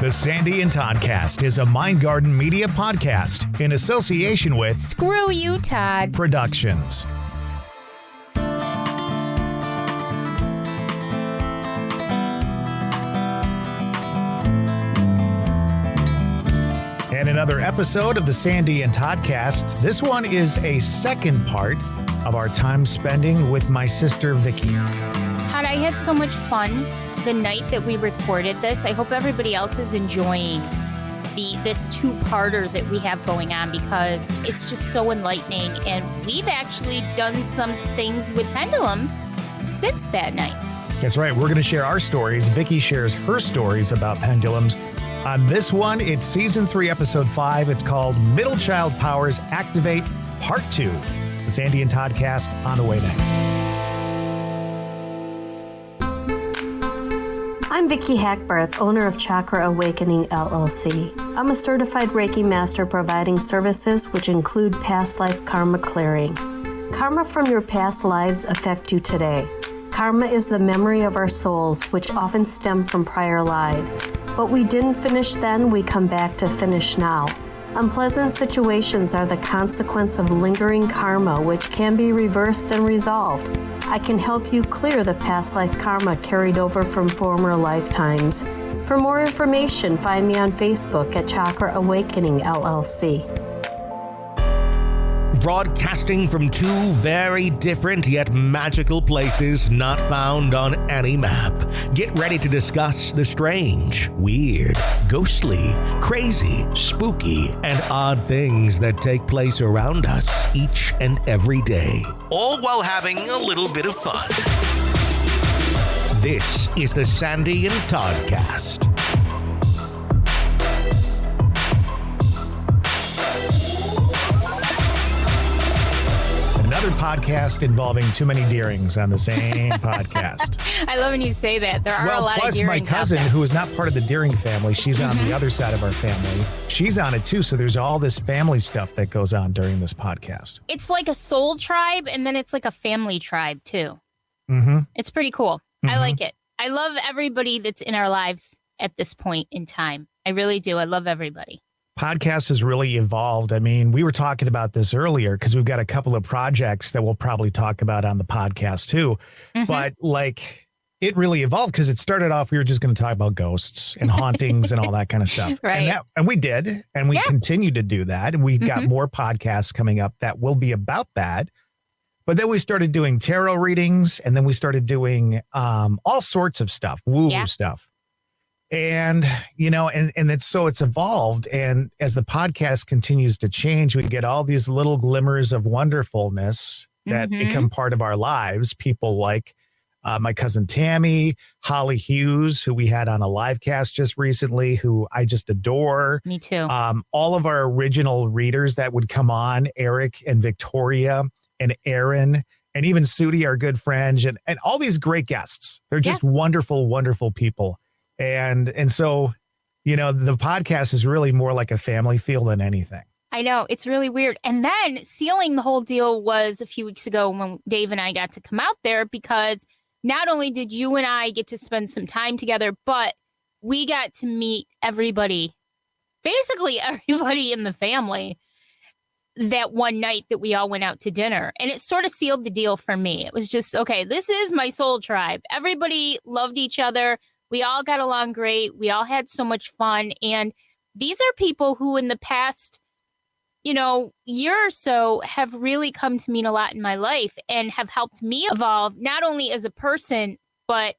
The Sandy and Toddcast is a Mind Garden Media podcast in association with Screw You, Todd Productions. And another episode of the Sandy and Toddcast. This one is a second part of our time spending with my sister, Vicki. Todd, I had so much fun the night that we recorded this. I hope everybody else is enjoying this two-parter that we have going on because it's just so enlightening. And we've actually done some things with Pendulums since that night. That's right. We're going to share our stories. Vicki shares her stories about Pendulums. On this one, it's Season 3, Episode 5. It's called Middle Child Powers Activate Part 2. The Sandy and Toddcast on the way next. I'm Vicki Hackbarth, owner of Chakra Awakening, LLC. I'm a certified Reiki master providing services which include past life karma clearing. Karma from your past lives affect you today. Karma is the memory of our souls, which often stem from prior lives. What we didn't finish then, we come back to finish now. Unpleasant situations are the consequence of lingering karma, which can be reversed and resolved. I can help you clear the past life karma carried over from former lifetimes. For more information, find me on Facebook at Chakra Awakening, LLC. Broadcasting from two very different yet magical places not found on any map. Get ready to discuss the strange, weird, ghostly, crazy, spooky, and odd things that take place around us each and every day, all while having a little bit of fun. This is the Sandy and Toddcast. Another podcast involving too many deerings on the same podcast. I love when you say that. There are a lot of plus deerings my cousin, out there. who is not part of the Deering family, she's on the other side of our family. She's on it too, so there's all this family stuff that goes on during this podcast. It's like a soul tribe, and then it's like a family tribe, too. Mm-hmm. It's pretty cool. I like it. I love everybody that's in our lives at this point in time. I really do. I love everybody. Podcast has really evolved. I mean, we were talking about this earlier because we've got a couple of projects that we'll probably talk about on the podcast too. But like it really evolved because it started off, we were just going to talk about ghosts and hauntings and all that kind of stuff. Right. And we did. And we continue to do that. And we've got more podcasts coming up that will be about that. But then we started doing tarot readings and then we started doing all sorts of stuff, woo-woo stuff. And, you know, and it's evolved. And as the podcast continues to change, we get all these little glimmers of wonderfulness that become part of our lives. People like my cousin Tammy, Holly Hughes, who we had on a live cast just recently, who I just adore. Me too. All of our original readers that would come on, Eric and Victoria and Aaron, and even Sudie, our good friend, and all these great guests. They're just wonderful, wonderful people. And so, you know, the podcast is really more like a family feel than anything. I know. It's really weird. And then sealing the whole deal was a few weeks ago when Dave and I got to come out there because not only did you and I get to spend some time together, but we got to meet everybody, basically everybody in the family that one night that we all went out to dinner. And it sort of sealed the deal for me. It was just, okay, this is my soul tribe. Everybody loved each other. We all got along great. We all had so much fun. And these are people who in the past, you know, year or so have really come to mean a lot in my life and have helped me evolve, not only as a person, but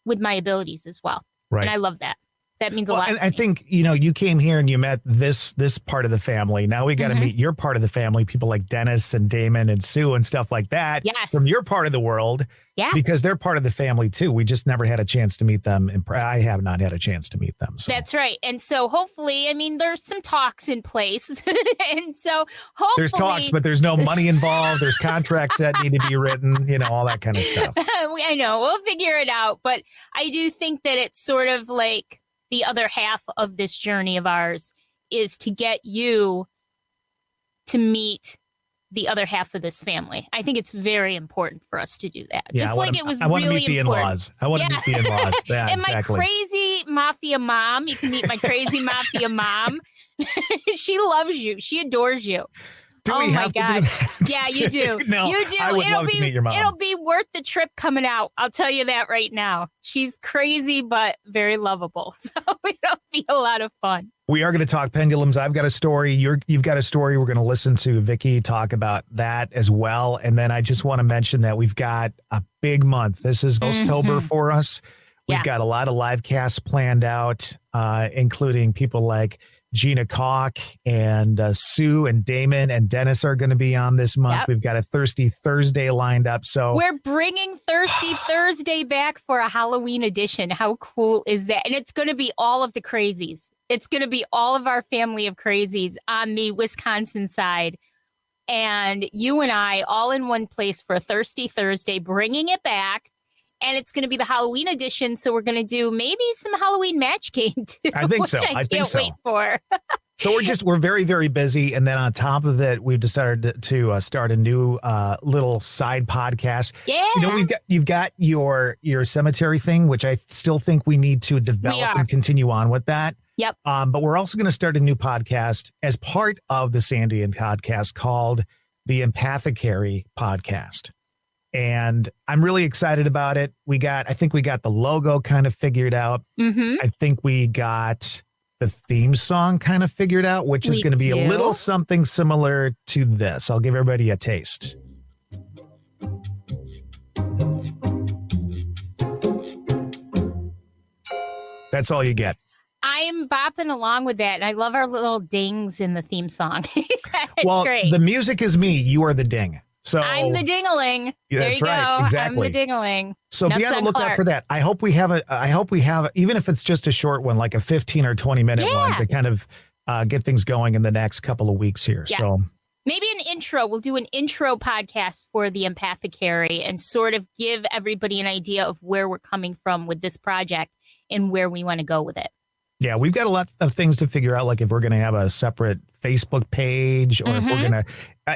with my abilities as well. Right. And I love that. That means a lot. And to I me. think, you know, you came here and you met this part of the family. Now we got to meet your part of the family, people like Dennis and Damon and Sue and stuff like that. Yes. From your part of the world. Yeah. Because they're part of the family too. We just never had a chance to meet them. I have not had a chance to meet them. So. That's right. And so hopefully, I mean, there's some talks in place. And so hopefully. There's talks, but there's no money involved. There's contracts that need to be written, you know, all that kind of stuff. I know. We'll figure it out. But I do think that it's sort of like the other half of this journey of ours is to get you to meet the other half of this family. I think it's very important for us to do that. Yeah, Just like it was I want to really meet the important. in-laws. I want to meet the in-laws. Yeah, And exactly. my crazy mafia mom, you can meet my crazy mafia mom. She loves you. She adores you. Do oh we my have God. to do that? Yeah, you do. No, you do. I would love to meet your mom. It'll be worth the trip coming out. I'll tell you that right now. She's crazy, but very lovable. So it'll be a lot of fun. We are going to talk pendulums. I've got a story. You've got a story. We're going to listen to Vicki talk about that as well. And then I just want to mention that we've got a big month. This is October for us. We've got a lot of live casts planned out, including people like Gina Koch and Sue and Damon and Dennis are going to be on this month. We've got a Thirsty Thursday lined up. So we're bringing Thirsty Thursday back for a Halloween edition. How cool is that? And it's going to be all of the crazies. It's going to be all of our family of crazies on the Wisconsin side. And you and I all in one place for a Thirsty Thursday, bringing it back. And it's going to be the Halloween edition. So we're going to do maybe some Halloween match game too. I think so. I can't wait for. So we're very, very busy. And then on top of it, we've decided to start a new little side podcast. Yeah. You know, you've got your cemetery thing, which I still think we need to develop and continue on with that. Yep. But we're also going to start a new podcast as part of the Sandy and Toddcast called the Empathicary Podcast. And I'm really excited about it. I think we got the logo kind of figured out. I think we got the theme song kind of figured out, which is going to be a little something similar to this. I'll give everybody a taste. That's all you get. I'm bopping along with that. And I love our little dings in the theme song. Well, great. The music is me. You are the ding. So I'm the ding-a-ling. There you right, go. Exactly. I'm the ding-a-ling. So be on the lookout for that. I hope we have even if it's just a short one, like a 15 or 20 minute one to kind of get things going in the next couple of weeks here. Yeah. So maybe an intro. We'll do an intro podcast for the Empathicary and sort of give everybody an idea of where we're coming from with this project and where we want to go with it. Yeah, we've got a lot of things to figure out, like if we're going to have a separate Facebook page or if we're going to,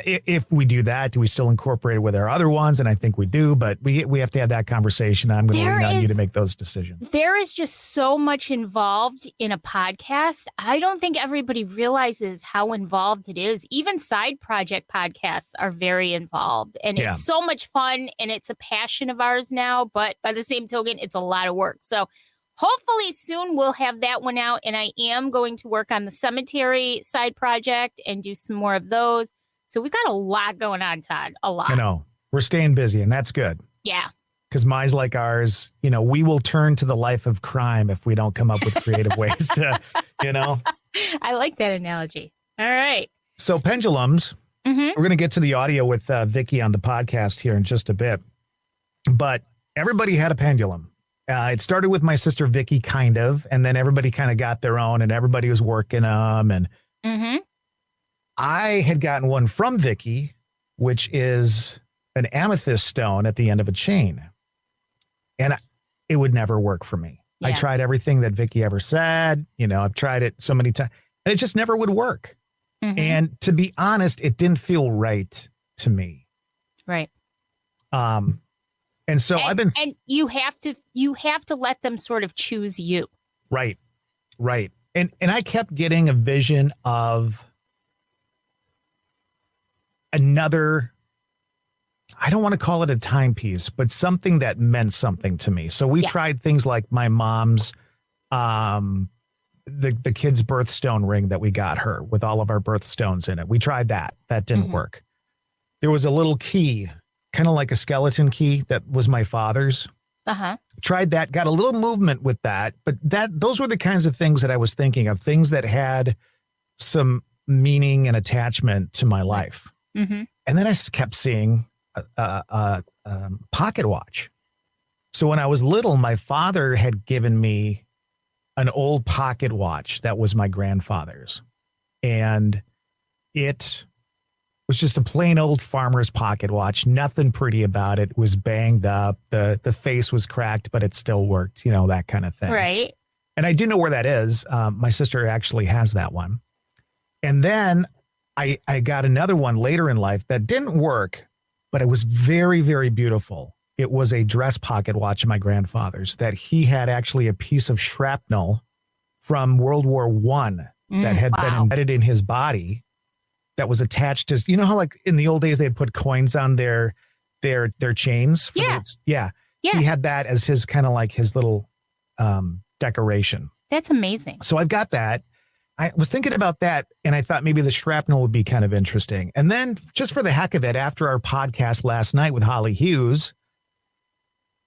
if we do that, do we still incorporate it with our other ones? And I think we do, but we have to have that conversation. I'm going to lean on you to make those decisions. There is just so much involved in a podcast. I don't think everybody realizes how involved it is. Even side project podcasts are very involved, and it's so much fun, and it's a passion of ours now. But by the same token, it's a lot of work. So hopefully soon we'll have that one out, and I am going to work on the cemetery side project and do some more of those. So we've got a lot going on, Todd, a lot. I know. We're staying busy, and that's good. Yeah. Because minds like ours, we will turn to the life of crime if we don't come up with creative ways to, I like that analogy. All right. So pendulums, we're going to get to the audio with Vicki on the podcast here in just a bit. But everybody had a pendulum. It started with my sister Vicki, kind of, and then everybody kind of got their own, and everybody was working them. And I had gotten one from Vicki, which is an amethyst stone at the end of a chain, and it would never work for me. I tried everything that Vicki ever said. I've tried it so many times, and it just never would work. And to be honest, it didn't feel right to me. Right. And so and you have to let them sort of choose you. Right. And I kept getting a vision of another, I don't want to call it a timepiece, but something that meant something to me. So we tried things like my mom's, the kid's birthstone ring that we got her with all of our birthstones in it. We tried that. That didn't work. There was a little key, kind of like a skeleton key that was my father's. Tried that, got a little movement with that, but those were the kinds of things that I was thinking of, things that had some meaning and attachment to my life. And then I kept seeing a pocket watch. So when I was little, my father had given me an old pocket watch that was my grandfather's, and it was just a plain old farmer's pocket watch. Nothing pretty about it. It was banged up. The face was cracked, but it still worked, that kind of thing. Right. And I do know where that is. My sister actually has that one. And then I got another one later in life that didn't work, but it was very, very beautiful. It was a dress pocket watch of my grandfather's that he had actually a piece of shrapnel from World War I that had been embedded in his body that was attached to, you know how like in the old days they'd put coins on their chains? Yeah. He had that as his kind of like his little decoration. That's amazing. So I've got that. I was thinking about that, and I thought maybe the shrapnel would be kind of interesting. And then just for the heck of it, after our podcast last night with Holly Hughes,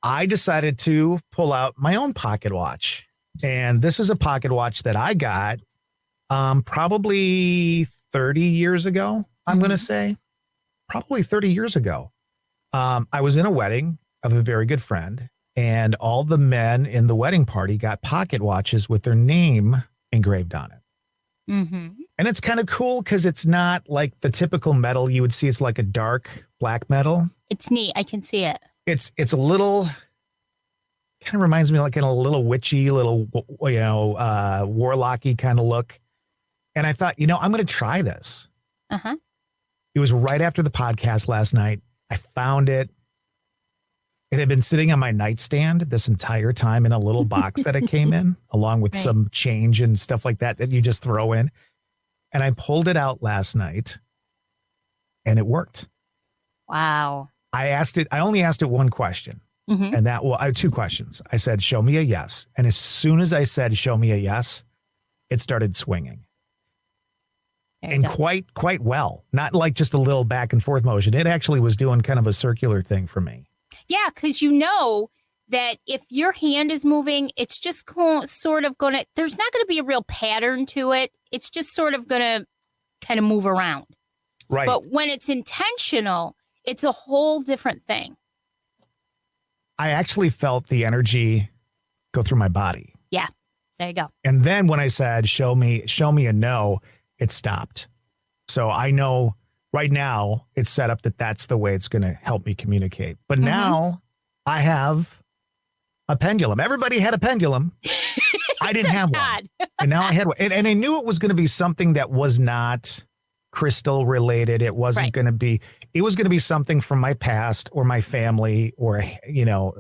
I decided to pull out my own pocket watch. And this is a pocket watch that I got probably 30 years ago, I'm going to say. Probably 30 years ago. I was in a wedding of a very good friend, and all the men in the wedding party got pocket watches with their name engraved on it. And it's kind of cool because it's not like the typical metal you would see. It's like a dark black metal. It's neat. I can see it. It's a little, kind of reminds me like in a little witchy, little, warlocky kind of look. And I thought, I'm going to try this. It was right after the podcast last night. I found it. It had been sitting on my nightstand this entire time in a little box that it came in, along with some change and stuff like that you just throw in. And I pulled it out last night, and it worked. Wow. I only asked it one question, and I had two questions. I said, show me a yes. And as soon as I said, show me a yes, it started swinging. And quite well, not like just a little back and forth motion. It actually was doing kind of a circular thing for me. Yeah, because you know that if your hand is moving, it's just sort of going to, there's not going to be a real pattern to it. It's just sort of going to kind of move around. Right. But when it's intentional, it's a whole different thing. I actually felt the energy go through my body. Yeah, there you go. And then when I said, show me a no, it stopped. So I know right now it's set up that that's the way it's going to help me communicate. But now I have a pendulum. Everybody had a pendulum. I didn't have one. And now I had one. And I knew it was going to be something that was not crystal related. It wasn't going to be, it was going to be something from my past or my family or,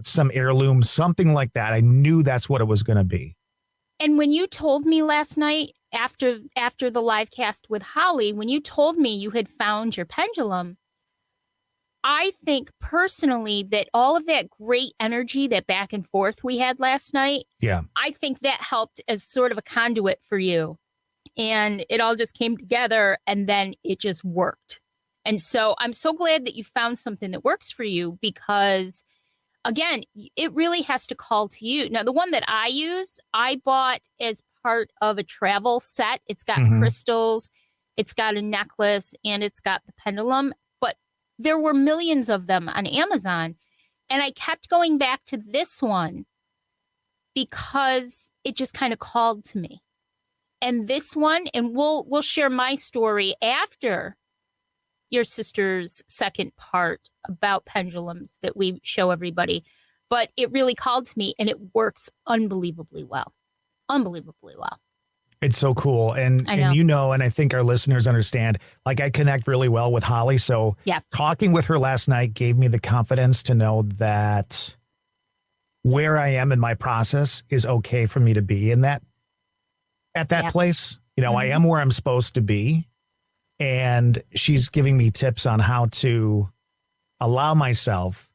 some heirloom, something like that. I knew that's what it was going to be. And when you told me last night, after the live cast with Holly, when you told me you had found your pendulum, I think personally that all of that great energy, that back and forth we had last night, I think that helped as sort of a conduit for you. And it all just came together and then it just worked. And so I'm so glad that you found something that works for you because, again, it really has to call to you. Now, the one that I use, I bought as part of a travel set. It's got crystals, it's got a necklace, and it's got the pendulum. But there were millions of them on Amazon. And I kept going back to this one because it just kind of called to me. And this one, and we'll share my story after your sister's second part about pendulums that we show everybody. But it really called to me, and it works unbelievably well. Unbelievably well. It's so cool. And I think our listeners understand, like I connect really well with Holly. So talking with her last night gave me the confidence to know that where I am in my process is okay for me to be in that, at that place. I am where I'm supposed to be. And she's giving me tips on how to allow myself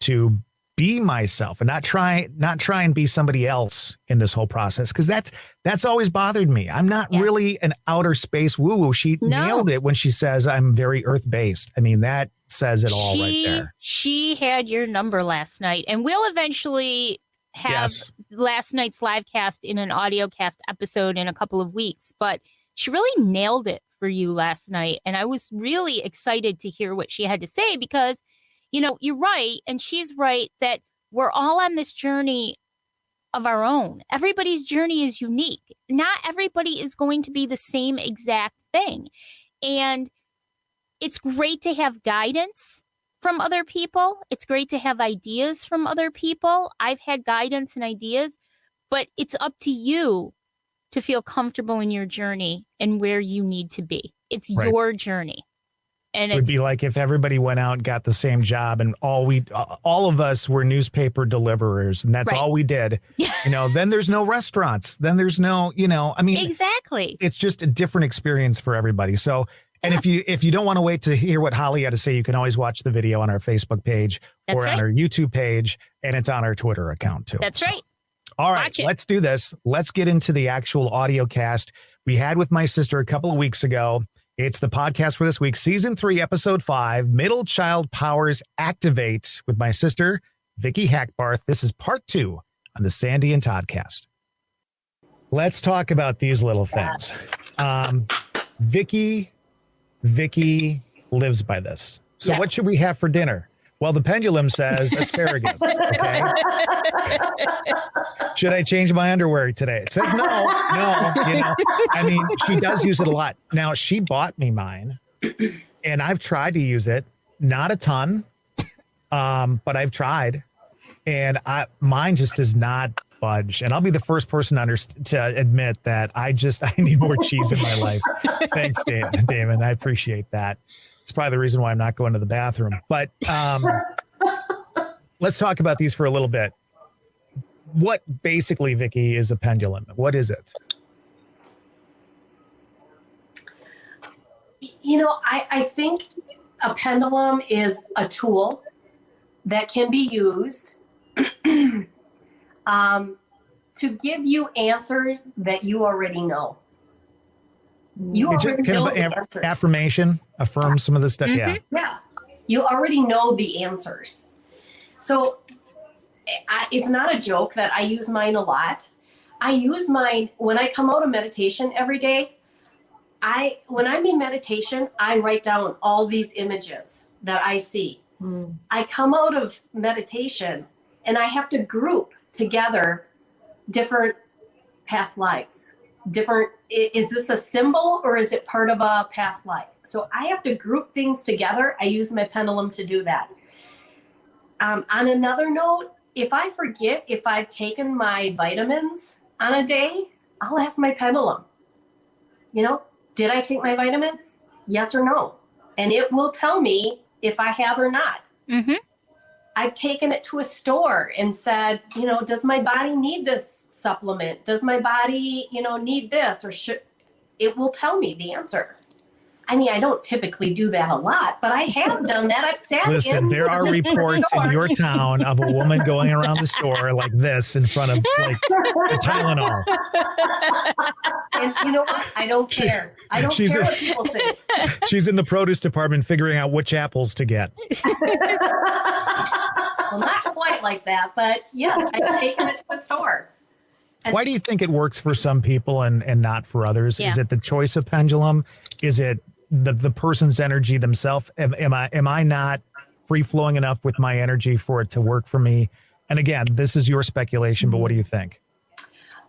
to be myself and not try and be somebody else in this whole process. Cause that's always bothered me. I'm not really an outer space woo-woo. She nailed it when she says I'm very earth-based. I mean, that says it all right there. She had your number last night, and we'll eventually have last night's live cast in an audio cast episode in a couple of weeks, but she really nailed it for you last night. And I was really excited to hear what she had to say because you're right, and she's right, that we're all on this journey of our own. Everybody's journey is unique. Not everybody is going to be the same exact thing. And it's great to have guidance from other people. It's great to have ideas from other people. I've had guidance and ideas, but it's up to you to feel comfortable in your journey and where you need to be. It's your journey. And it would be like if everybody went out and got the same job and all of us were newspaper deliverers and that's all we did, then there's no restaurants. Then there's no, exactly. It's just a different experience for everybody. So, and if you don't want to wait to hear what Holly had to say, you can always watch the video on our Facebook page on our YouTube page, and it's on our Twitter account too. That's right. All right, let's do this. Let's get into the actual audio cast we had with my sister a couple of weeks ago. It's the podcast for this week, season 3, episode 5, Middle Child Powers Activate with my sister, Vicki Hackbarth. This is part 2 on the Sandy and Toddcast. Let's talk about these little things. Vicki lives by this. So what should we have for dinner? Well, the pendulum says asparagus. Okay. Should I change my underwear today? It says no. She does use it a lot. Now, she bought me mine, and I've tried to use it. Not a ton, but I've tried, and mine just does not budge. And I'll be the first person to admit that I need more cheese in my life. Thanks, Damon. I appreciate that. It's probably the reason why I'm not going to the bathroom. But let's talk about these for a little bit. What basically, Vicki, is a pendulum? What is it? I think a pendulum is a tool that can be used to give you answers that you already know. It's just kind of an affirmation, affirm some of the stuff. Mm-hmm. Yeah. You already know the answers. So it's not a joke that I use mine a lot. I use mine when I come out of meditation every day. When I'm in meditation, I write down all these images that I see. I come out of meditation and I have to group together different past lives. Is this a symbol or is it part of a past life? So I have to group things together. I use my pendulum to do that. On another note, if I forget if I've taken my vitamins on a day, I'll ask my pendulum, did I take my vitamins? Yes or no? And it will tell me if I have or not. Mm-hmm. I've taken it to a store and said, does my body need this supplement? Does my body, need this, or it will tell me the answer. I don't typically do that a lot, but I have done that. I've sat Listen, there are reports in your town of a woman going around the store like this in front of the Tylenol. And you know what? I don't care. I don't care what people think. She's in the produce department figuring out which apples to get. Well, not quite like that, but yes, I've taken it to a store. Why do you think it works for some people and not for others? Yeah. Is it the choice of pendulum? Is it the person's energy themselves? Am I not free flowing enough with my energy for it to work for me? And again, this is your speculation, but what do you think?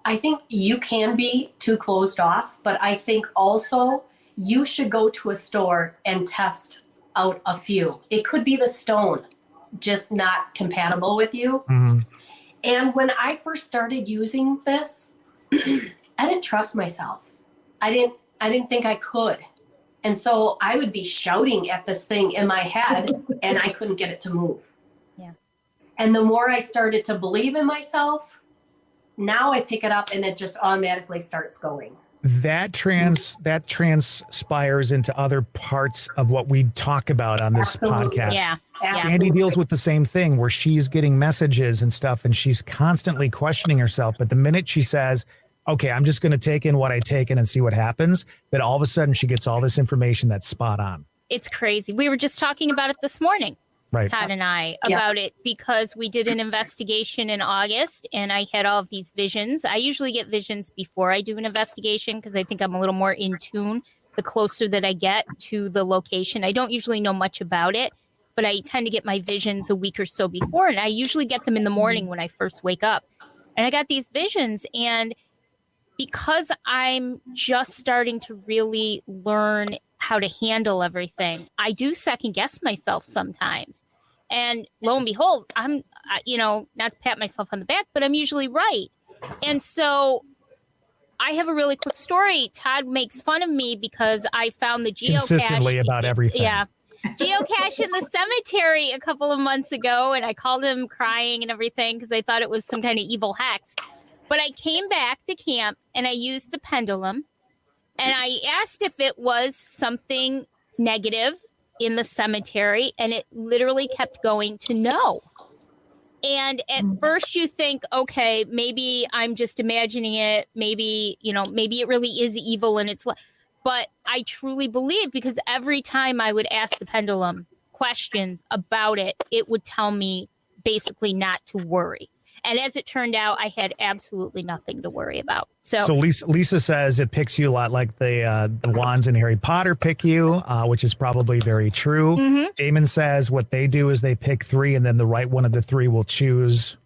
I think you can be too closed off, but I think also you should go to a store and test out a few. It could be the stone, just not compatible with you. Mm-hmm. And when I first started using this, I didn't trust myself. I didn't think I could. And so I would be shouting at this thing in my head and I couldn't get it to move. Yeah. And the more I started to believe in myself, now I pick it up and it just automatically starts going. That transpires into other parts of what we talk about on this podcast. Yeah. Sandy deals with the same thing where she's getting messages and stuff and she's constantly questioning herself. But the minute she says, okay, I'm just going to take in what I take in and see what happens, then all of a sudden she gets all this information that's spot on. It's crazy. We were just talking about it this morning, right? Todd and I, about it because we did an investigation in August and I had all of these visions. I usually get visions before I do an investigation because I think I'm a little more in tune the closer that I get to the location. I don't usually know much about it, but I tend to get my visions a week or so before. And I usually get them in the morning when I first wake up. And I got these visions. And because I'm just starting to really learn how to handle everything, I do second guess myself sometimes. And lo and behold, I'm, not to pat myself on the back, but I'm usually right. And so I have a really quick story. Todd makes fun of me because I found the geocache. Consistently about everything. Yeah. Geocache in the cemetery a couple of months ago, and I called him crying and everything because I thought it was some kind of evil hex. But I came back to camp and I used the pendulum and I asked if it was something negative in the cemetery, and it literally kept going to no. And at first you think, okay, maybe I'm just imagining it. Maybe, maybe it really is evil and it's, but I truly believe, because every time I would ask the pendulum questions about it, it would tell me basically not to worry. And as it turned out, I had absolutely nothing to worry about. So Lisa says it picks you a lot like the wands in Harry Potter pick you, which is probably very true. Mm-hmm. Damon says what they do is they pick 3 and then the right one of the 3 will choose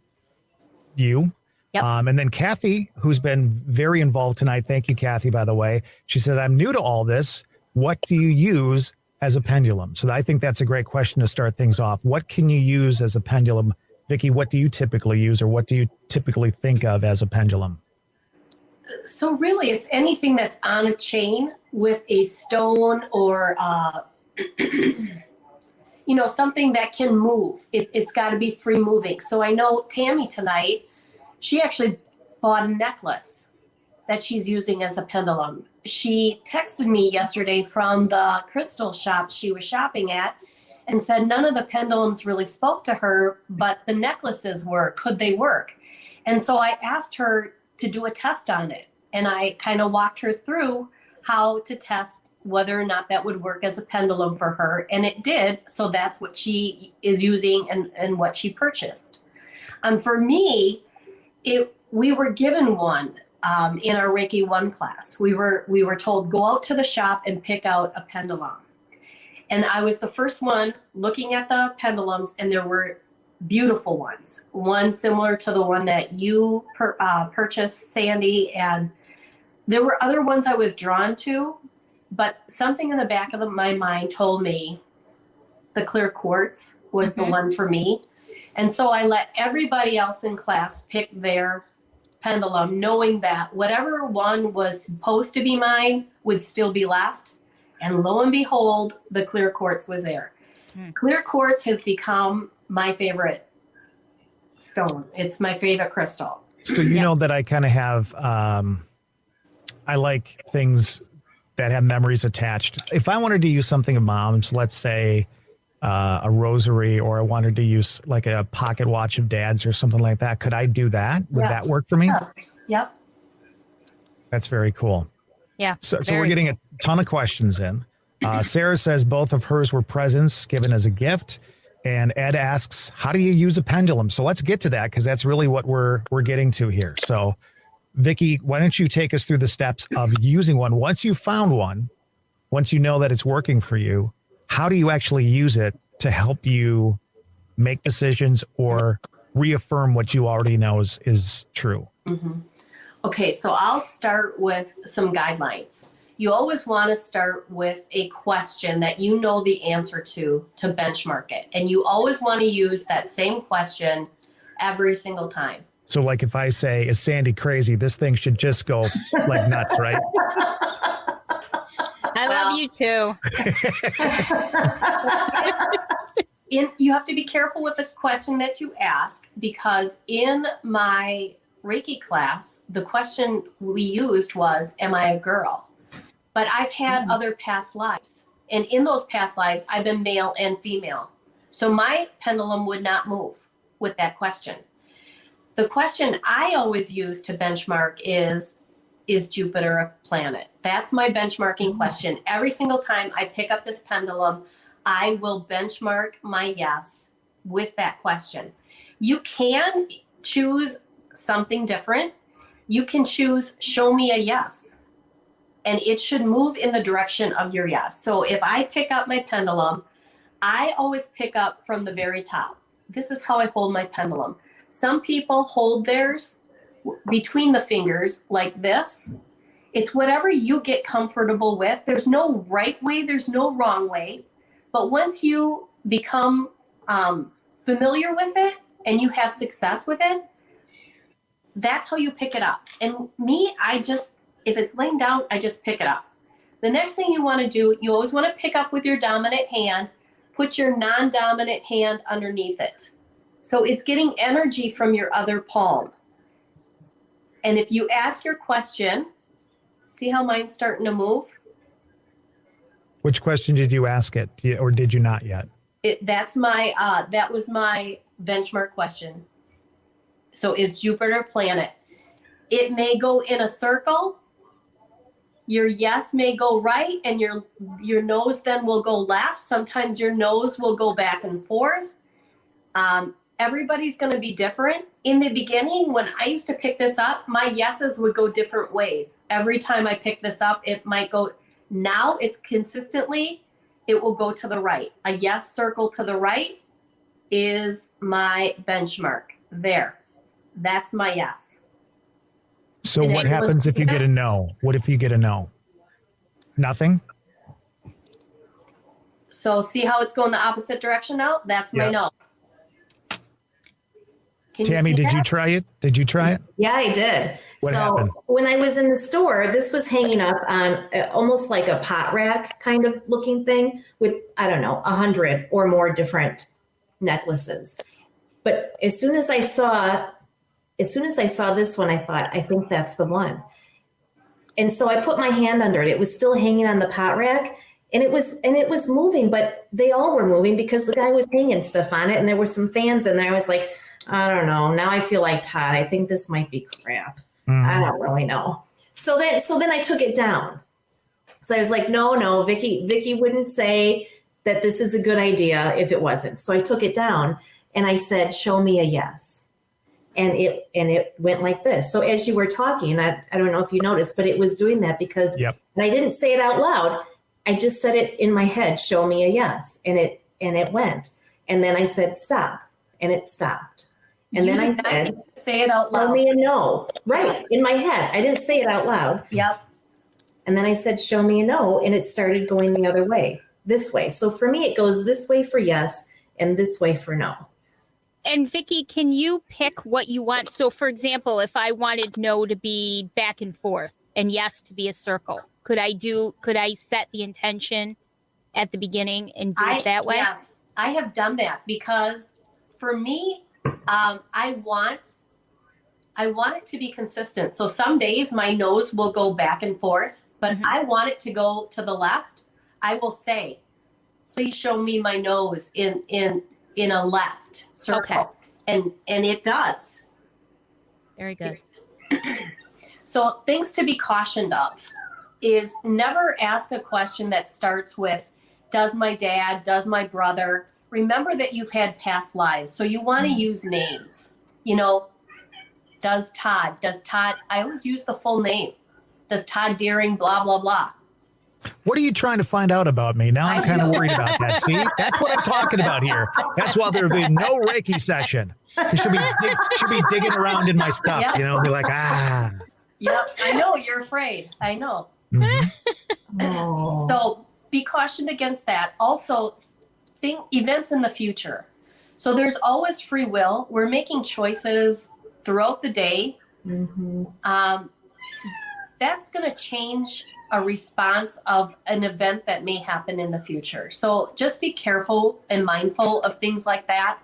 you. Yep. And then Kathy, who's been very involved tonight. Thank you, Kathy, by the way. She says, I'm new to all this. What do you use as a pendulum? So I think that's a great question to start things off. What can you use as a pendulum? Vicki, what do you typically use, or what do you typically think of as a pendulum? So really, it's anything that's on a chain with a stone or, something that can move. It's got to be free moving. So I know Tammy tonight, she actually bought a necklace that she's using as a pendulum. She texted me yesterday from the crystal shop she was shopping at and said none of the pendulums really spoke to her, but the necklaces could they work? And so I asked her to do a test on it. And I kind of walked her through how to test whether or not that would work as a pendulum for her. And it did. So that's what she is using and what she purchased. For me, we were given one in our Reiki 1 class. We were told, go out to the shop and pick out a pendulum. And I was the first one looking at the pendulums, and there were beautiful ones. One similar to the one that you purchased, Sandy, and there were other ones I was drawn to, but something in the back of my mind told me the clear quartz was the one for me. And so I let everybody else in class pick their pendulum, knowing that whatever one was supposed to be mine would still be left. And lo and behold, the clear quartz was there. Clear quartz has become my favorite stone. It's my favorite crystal. So you know that I kind of have, I like things that have memories attached. If I wanted to use something of Mom's, let's say a rosary, or I wanted to use like a pocket watch of Dad's or something like that, could I do that? Would that work for me? Yes. Yep. That's very cool. yeah. So we're getting a ton of questions in. Sarah says both of hers were presents given as a gift. And Ed asks, how do you use a pendulum? So let's get to that, because that's really what we're getting to here. So Vicki, why don't you take us through the steps of using one? Once you found one, once you know that it's working for you, how do you actually use it to help you make decisions or reaffirm what you already know is true? Mm-hmm. Okay, so I'll start with some guidelines. You always want to start with a question that you know the answer to benchmark it. And you always want to use that same question every single time. So like if I say, is Sandy crazy? This thing should just go like nuts, right? I love you too. You have to be careful with the question that you ask, because in my Reiki class, the question we used was, am I a girl? But I've had other past lives. And in those past lives, I've been male and female. So my pendulum would not move with that question. The question I always use to benchmark is Jupiter a planet? That's my benchmarking question. Every single time I pick up this pendulum, I will benchmark my yes with that question. You can choose something different. You can choose show me a yes, and it should move in the direction of your yes. So if I pick up my pendulum, I always pick up from the very top. This is how I hold my pendulum. Some people hold theirs between the fingers like this. It's whatever you get comfortable with. There's no right way, there's no wrong way. But once you become familiar with it and you have success with it, that's how you pick it up. And me, I just If it's laying down, I just pick it up. The next thing you want to do, you always want to pick up with your dominant hand, put your non-dominant hand underneath it. So it's getting energy from your other palm. And if you ask your question, see how mine's starting to move? Which question did you ask it, or did you not yet? That was my benchmark question. So is Jupiter a planet? It may go in a circle. Your yes may go right, and your nose then will go left. Sometimes your nose will go back and forth. Everybody's going to be different. In the beginning, when I used to pick this up, my yeses would go different ways. Every time I pick this up, it might go. Now it's consistently, it will go to the right. A yes circle to the right is my benchmark. There. That's my yes. So what happens if you get a no? What if you get a no? Nothing? So see how it's going the opposite direction now? That's my no. Tammy, did you try it? Yeah, I did. What happened? When I was in the store, this was hanging up on almost like a pot rack kind of looking thing with, 100 or more different necklaces. But as soon as I saw this one, I thought, I think that's the one. And so I put my hand under it. It was still hanging on the pot rack, and it was moving, but they all were moving because the guy was hanging stuff on it, and there were some fans in there. I was like, I don't know. Now I feel like Todd. I think this might be crap. I don't really know. So then I took it down. So I was like, no, Vicki wouldn't say that this is a good idea if it wasn't. So I took it down and I said, show me a yes. And it went like this. So as you were talking, I don't know if you noticed, but it was doing that because and I didn't say it out loud. I just said it in my head, show me a yes. And it went. And then I said, stop. And it stopped. And then I said, say it out loud. Show me a no. Right. In my head. I didn't say it out loud. Yep. And then I said, show me a no. And it started going the other way, this way. So for me, it goes this way for yes and this way for no. And Vicki, can you pick what you want? So for example, if I wanted no to be back and forth and yes to be a circle, could I set the intention at the beginning and do it that way? Yes, I have done that because for me, I want it to be consistent. So some days my nose will go back and forth, but I want it to go to the left. I will say, please show me my nose in a left circle. Okay. And it does. Very good. So things to be cautioned of is never ask a question that starts with, does my dad, does my brother? Remember that you've had past lives. So you want to use names. Does Todd, I always use the full name. Does Todd Deering, blah, blah, blah. What are you trying to find out about me? Now I'm kind of worried about that. See, that's what I'm talking about here. That's why there'll be no Reiki session. She'll be digging around in my stuff, be like, Yep, I know, you're afraid. I know. So be cautioned against that. Also, think events in the future. So there's always free will. We're making choices throughout the day. That's going to change a response of an event that may happen in the future. So just be careful and mindful of things like that.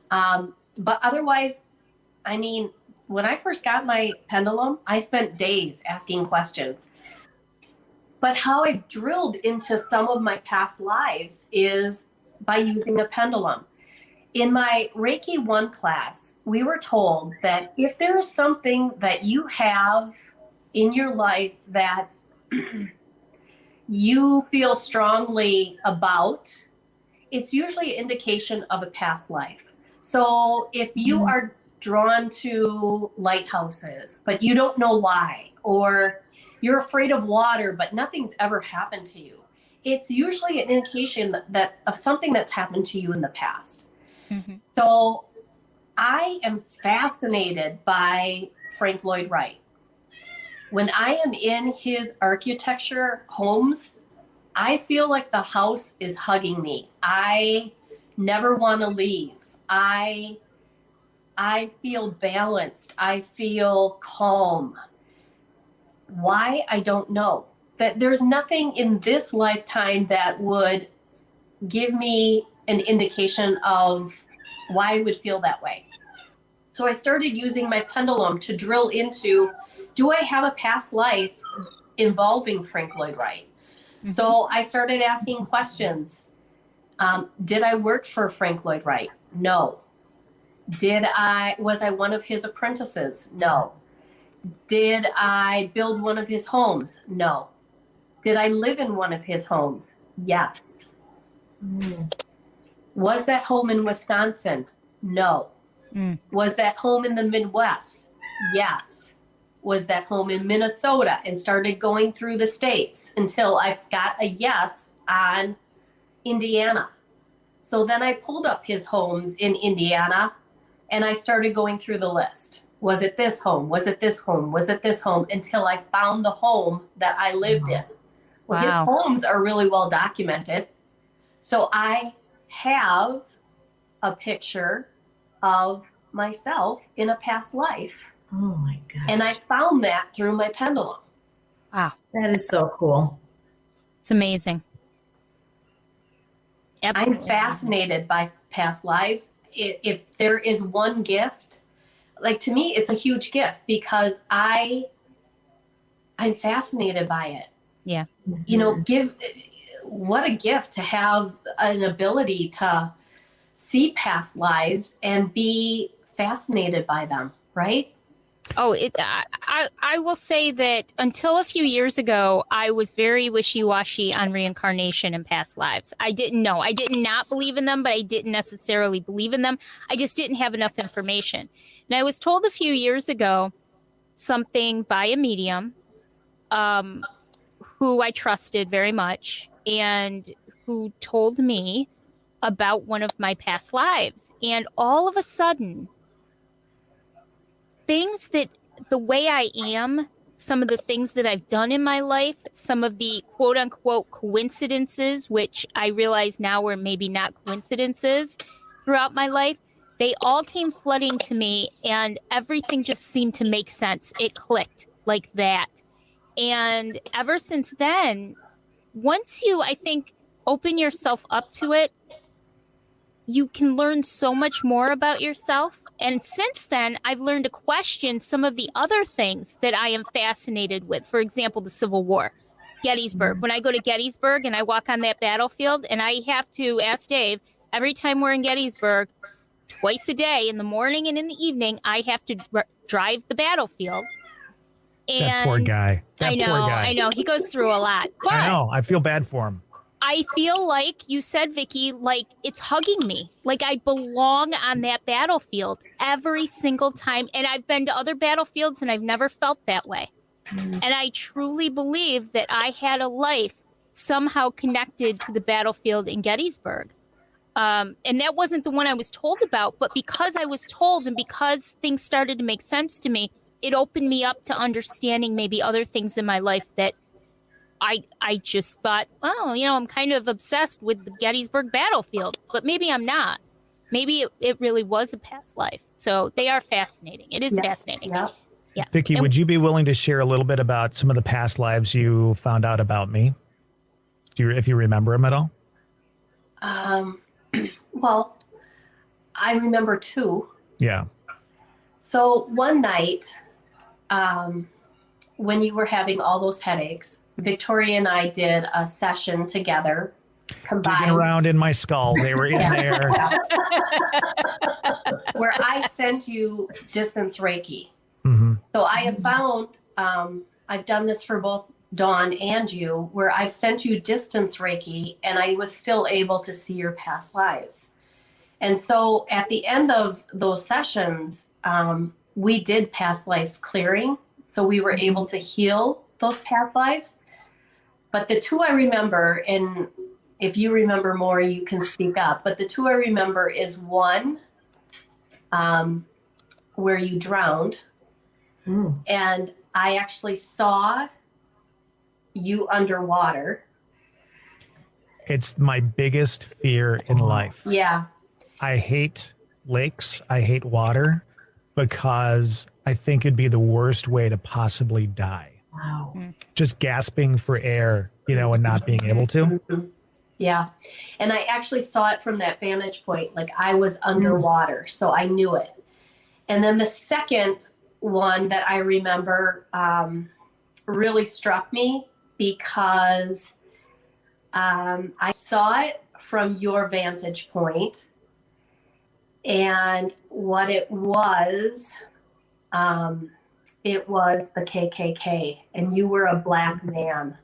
But otherwise, when I first got my pendulum, I spent days asking questions. But how I drilled into some of my past lives is by using a pendulum. In my Reiki 1 class, we were told that if there is something that you have in your life that you feel strongly about, it's usually an indication of a past life. So if you are drawn to lighthouses, but you don't know why, or you're afraid of water, but nothing's ever happened to you, it's usually an indication that of something that's happened to you in the past. So I am fascinated by Frank Lloyd Wright. When I am in his architecture homes, I feel like the house is hugging me. I never want to leave. I feel balanced. I feel calm. Why? I don't know. That there's nothing in this lifetime that would give me an indication of why I would feel that way. So I started using my pendulum to drill into, do I have a past life involving Frank Lloyd Wright? Mm-hmm. So I started asking questions. Did I work for Frank Lloyd Wright? No. Was I one of his apprentices? No. Did I build one of his homes? No. Did I live in one of his homes? Yes. Was that home in Wisconsin? No. Was that home in the Midwest? Yes. Was that home in Minnesota? And started going through the states until I got a yes on Indiana. So then I pulled up his homes in Indiana and I started going through the list. Was it this home? Was it this home? Was it this home? Until I found the home that I lived in. Well, his homes are really well documented. So I have a picture of myself in a past life. Oh my God. And I found that through my pendulum. Wow. That is so cool. It's amazing. Absolutely. I'm fascinated by past lives. If there is one gift, like to me, it's a huge gift because I'm fascinated by it. Yeah. You know, what a gift to have an ability to see past lives and be fascinated by them, right? Oh, I will say that until a few years ago, I was very wishy-washy on reincarnation and past lives. I didn't know. I did not believe in them, but I didn't necessarily believe in them. I just didn't have enough information. And I was told a few years ago something by a medium who I trusted very much and who told me about one of my past lives. And all of a sudden, things that the way I am, some of the things that I've done in my life, some of the quote unquote coincidences, which I realize now were maybe not coincidences throughout my life, they all came flooding to me and everything just seemed to make sense. It clicked like that. And ever since then, once you, I think, open yourself up to it, you can learn so much more about yourself. And since then, I've learned to question some of the other things that I am fascinated with. For example, the Civil War, Gettysburg. When I go to Gettysburg and I walk on that battlefield and I have to ask Dave, every time we're in Gettysburg, twice a day, in the morning and in the evening, I have to drive the battlefield. And that poor guy. I know. He goes through a lot. But I know. I feel bad for him. I feel like you said, Vicki, like it's hugging me. Like I belong on that battlefield every single time. And I've been to other battlefields and I've never felt that way. And I truly believe that I had a life somehow connected to the battlefield in Gettysburg. And that wasn't the one I was told about. But because I was told and because things started to make sense to me, it opened me up to understanding maybe other things in my life that I just thought, oh, you know, I'm kind of obsessed with the Gettysburg battlefield, but maybe I'm not. Maybe it really was a past life. So they are fascinating. It is fascinating. Yeah. Vicki, would you be willing to share a little bit about some of the past lives you found out about me? If you remember them at all? Well, I remember two. Yeah. So one night, when you were having all those headaches, Victoria and I did a session together. Combined. Digging around in my skull. They were in there. Where I sent you distance Reiki. Mm-hmm. So I have found, I've done this for both Dawn and you, where I've sent you distance Reiki and I was still able to see your past lives. And so at the end of those sessions, we did past life clearing. So we were able to heal those past lives. But the two I remember, and if you remember more, you can speak up. But the two I remember is one where you drowned. And I actually saw you underwater. It's my biggest fear in life. Yeah. I hate lakes. I hate water because I think it'd be the worst way to possibly die. Wow. just gasping for air, and not being able to. Yeah. And I actually saw it from that vantage point. Like I was underwater, so I knew it. And then the second one that I remember really struck me because I saw it from your vantage point, and what it was the KKK, and you were a black man.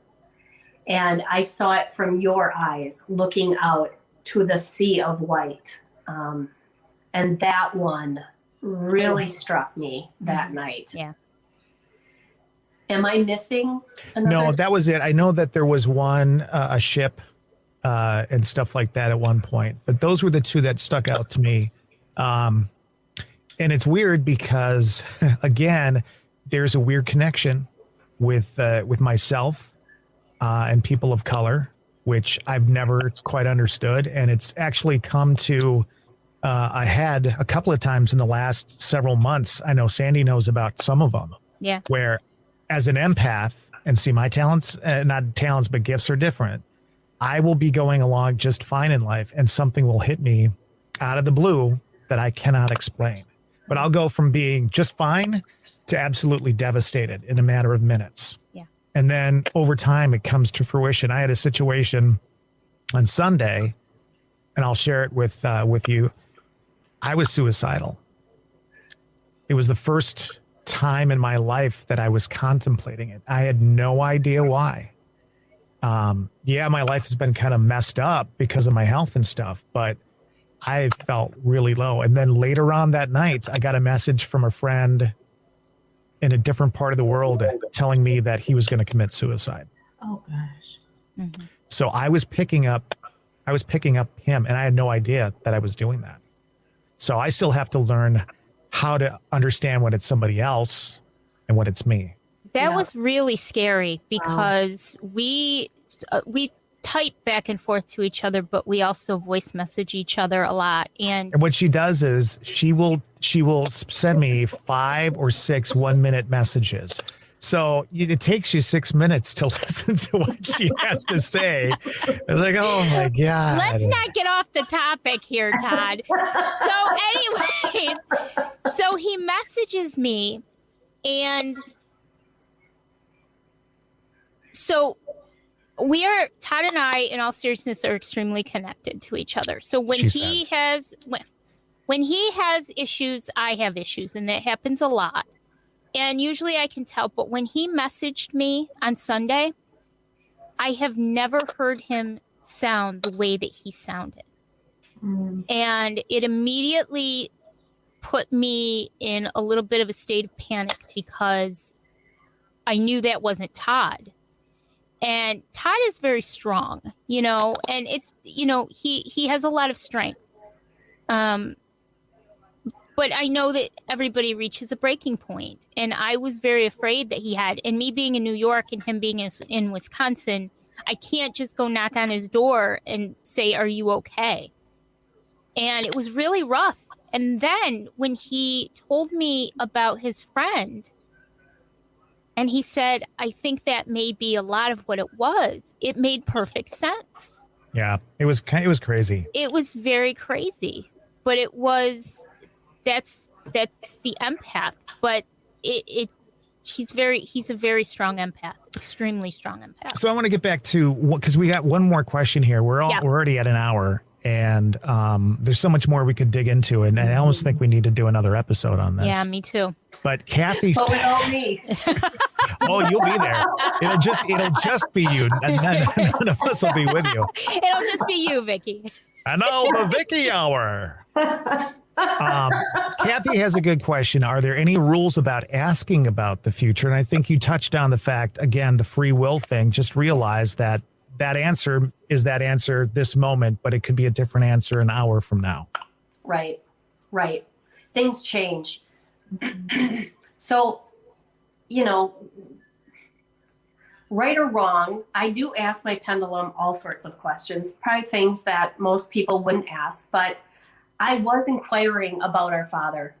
And I saw it from your eyes looking out to the sea of white. And that one really struck me that night. Yeah. Am I missing another? No, that was it. I know that there was one, a ship and stuff like that at one point, but those were the two that stuck out to me. And it's weird because, again, there's a weird connection with myself and people of color, which I've never quite understood. And it's actually come to a head a couple of times in the last several months. I know Sandy knows about some of them. Yeah. Where as an empath, and see, my talents, not talents, but gifts are different. I will be going along just fine in life and something will hit me out of the blue that I cannot explain. But I'll go from being just fine to absolutely devastated in a matter of minutes. Yeah. And then over time, it comes to fruition. I had a situation on Sunday, and I'll share it with you. I was suicidal. It was the first time in my life that I was contemplating it. I had no idea why. Yeah, my life has been kind of messed up because of my health and stuff, but I felt really low. And then later on that night, I got a message from a friend in a different part of the world telling me that he was going to commit suicide. Oh gosh. Mm-hmm. So I was picking up him, and I had no idea that I was doing that. So I still have to learn how to understand when it's somebody else and when it's me. That was really scary because we type back and forth to each other, but we also voice message each other a lot. And what she does is she will send me 5 or 6 1-minute messages. So it takes you 6 minutes to listen to what she has to say. It's like, oh my God. Let's not get off the topic here, Todd. So anyways, so he messages me, and so Todd and I, in all seriousness, are extremely connected to each other. So when he has issues, I have issues, and that happens a lot. And usually I can tell, but when he messaged me on Sunday, I have never heard him sound the way that he sounded. And it immediately put me in a little bit of a state of panic because I knew that wasn't Todd. And Todd is very strong, and it's, he has a lot of strength. But I know that everybody reaches a breaking point. And I was very afraid that he had. And me being in New York and him being in Wisconsin, I can't just go knock on his door and say, "Are you okay?" And it was really rough. And then when he told me about his friend, and he said, "I think that may be a lot of what it was," it made perfect sense. Yeah, it was crazy. It was very crazy. But it was... That's the empath, but he's a very strong empath, extremely strong empath. So I want to get back to because we got one more question here. We're already at an hour, and there's so much more we could dig into, and I almost think we need to do another episode on this. Yeah, me too. But Kathy, me. Oh, you'll be there. It'll just be you. None of us will be with you. It'll just be you, Vicki. And now the Vicki Hour. Kathy has a good question. Are there any rules about asking about the future? And I think you touched on the fact, again, the free will thing. Just realize that answer is that answer this moment, but it could be a different answer an hour from now. Right. Things change. So, right or wrong, I do ask my pendulum all sorts of questions, probably things that most people wouldn't ask, but I was inquiring about our father,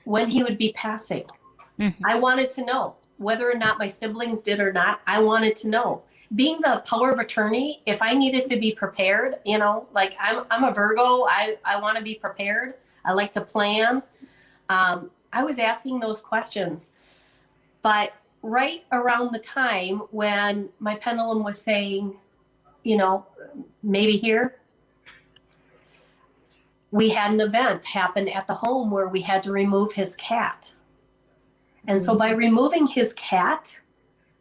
when he would be passing. Mm-hmm. I wanted to know whether or not my siblings did or not. I wanted to know. Being the power of attorney, if I needed to be prepared, like I'm a Virgo, I want to be prepared. I like to plan. I was asking those questions. But right around the time when my pendulum was saying, maybe here, we had an event happen at the home where we had to remove his cat. And so by removing his cat,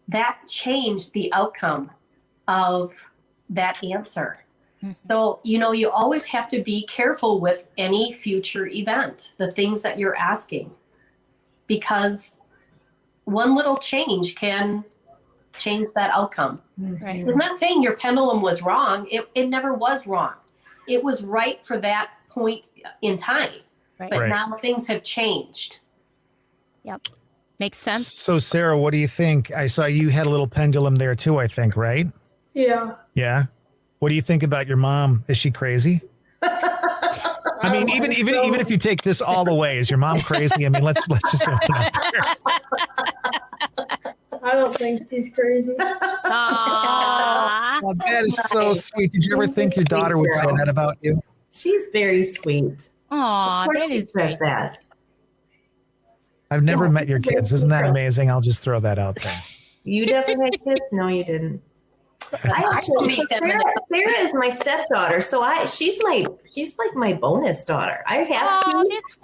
that changed the outcome of that answer. Mm-hmm. So, you always have to be careful with any future event, the things that you're asking, because one little change can change that outcome. Right. I'm not saying your pendulum was wrong. It never was wrong. It was right for that point in time. Right. But now things have changed. Yep. Makes sense. So, Sarah, what do you think? I saw you had a little pendulum there too, I think, right? Yeah. Yeah. What do you think about your mom? Is she crazy? I mean, even if you take this all the way, is your mom crazy? I mean, let's just open up there. I don't think she's crazy. Aww. Oh, that is so sweet. Did you ever think your daughter would say that about you? She's very sweet. Aw, that is great. That. I've never met your kids. Isn't that amazing? I'll just throw that out there. You never had kids? No, you didn't. Sarah is my stepdaughter, so she's like my bonus daughter. I have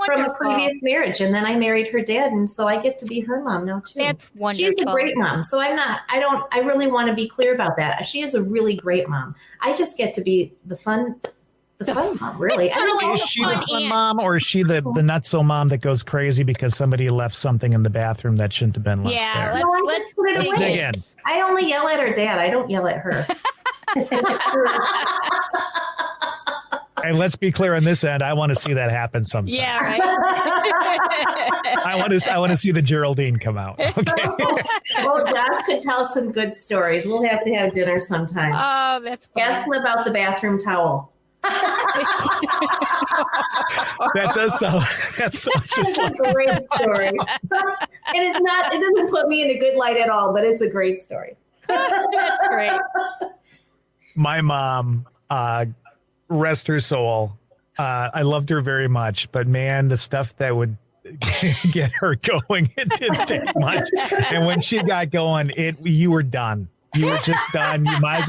from a previous marriage, and then I married her dad, and so I get to be her mom now too. That's wonderful. She's a great mom. So I really want to be clear about that. She is a really great mom. I just get to be the fun mom, really. Is she the fun mom, or is she the not so mom that goes crazy because somebody left something in the bathroom that shouldn't have been left there? Let's put it away. Dig in. I only yell at her dad. I don't yell at her. And let's be clear on this end. I want to see that happen sometime. Yeah, right. I want to see the Geraldine come out. Okay. Well, Josh could tell some good stories. We'll have to have dinner sometime. Oh, that's funny. Ask him about the bathroom towel. That does sound. That sounds just like a great story. And it's not. It doesn't put me in a good light at all, but it's a great story. That's great. My mom, rest her soul. I loved her very much, but man, the stuff that would get her going, it didn't take much. And when she got going, you were done. You were just done. You might as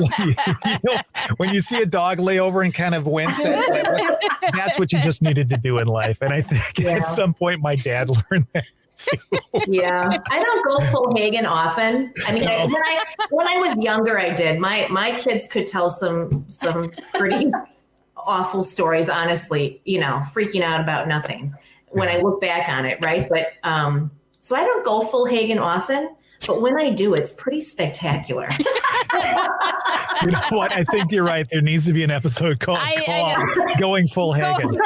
well, when you see a dog lay over and kind of wince, that's what you just needed to do in life. And I think at some point my dad learned that too. Yeah. I don't go full Hagen often. I mean, when I was younger, I did. My kids could tell some pretty awful stories, honestly, freaking out about nothing when I look back on it. Right. But, so I don't go full Hagen often. But when I do, it's pretty spectacular. You know what? I think you're right. There needs to be an episode called Going Full Hagen.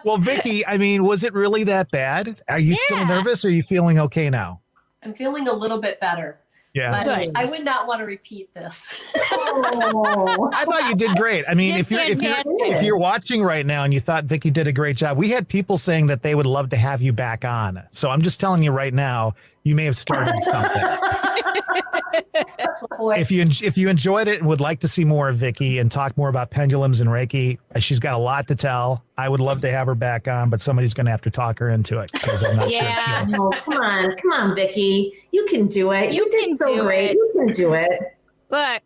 Well, Vicki, I mean, was it really that bad? Are you still nervous, or are you feeling okay now? I'm feeling a little bit better. Yeah. But I would not want to repeat this. I thought you did great. I mean, if you're watching right now and you thought Vicki did a great job, we had people saying that they would love to have you back on. So I'm just telling you right now, you may have started something. If you enjoyed it and would like to see more of Vicki and talk more about pendulums and Reiki, she's got a lot to tell. I would love to have her back on, but somebody's going to have to talk her into it because I'm not sure. Oh, come on, Vicki, you can do it. You did so great. You can do it. Look.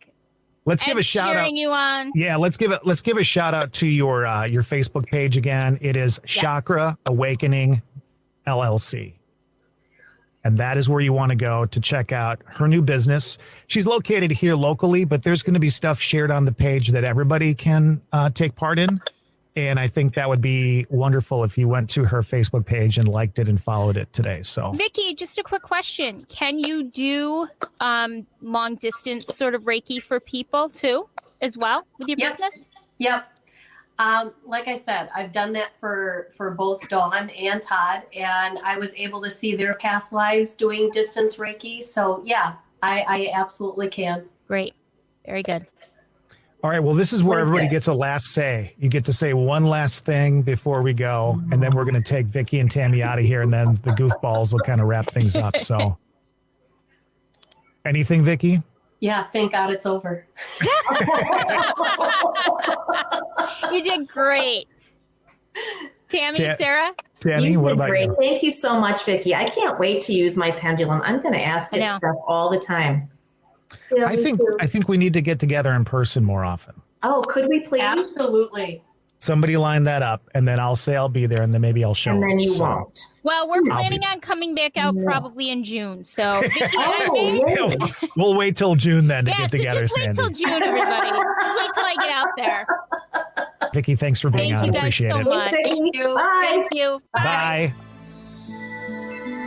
Let's give a shout out. You on. Yeah, let's give a shout out to your Facebook page again. It is Chakra Awakening LLC. And that is where you want to go to check out her new business. She's located here locally, but there's going to be stuff shared on the page that everybody can take part in. And I think that would be wonderful if you went to her Facebook page and liked it and followed it today. So, Vicki, just a quick question. Can you do long distance sort of Reiki for people too, as well with your business? Yep. Like I said, I've done that for both Dawn and Todd, and I was able to see their past lives doing distance Reiki. So yeah, I absolutely can. Great. Very good. All right. Well, this is where everybody gets a last say. You get to say one last thing before we go, and then we're going to take Vicki and Tammy out of here, and then the goofballs will kind of wrap things up. So, anything, Vicki? Yeah, thank God it's over. You did great. Tammy, Sarah? Tammy, what about great. you? Thank you so much, Vicki. I can't wait to use my pendulum. I'm going to ask it stuff all the time. Yeah, I think we need to get together in person more often. Oh, could we please? Absolutely. Somebody line that up, and then I'll say I'll be there, and then maybe I'll show up. And then you won't. Well, we're planning on coming back out probably in June. So, Vicki, we'll wait till June then to get so together, just wait Sandy. till June, everybody. Just wait till I get out there. Vicki, thanks for being on. Thank you guys Appreciate so it. much. Thank you. Bye. Thank you. Bye.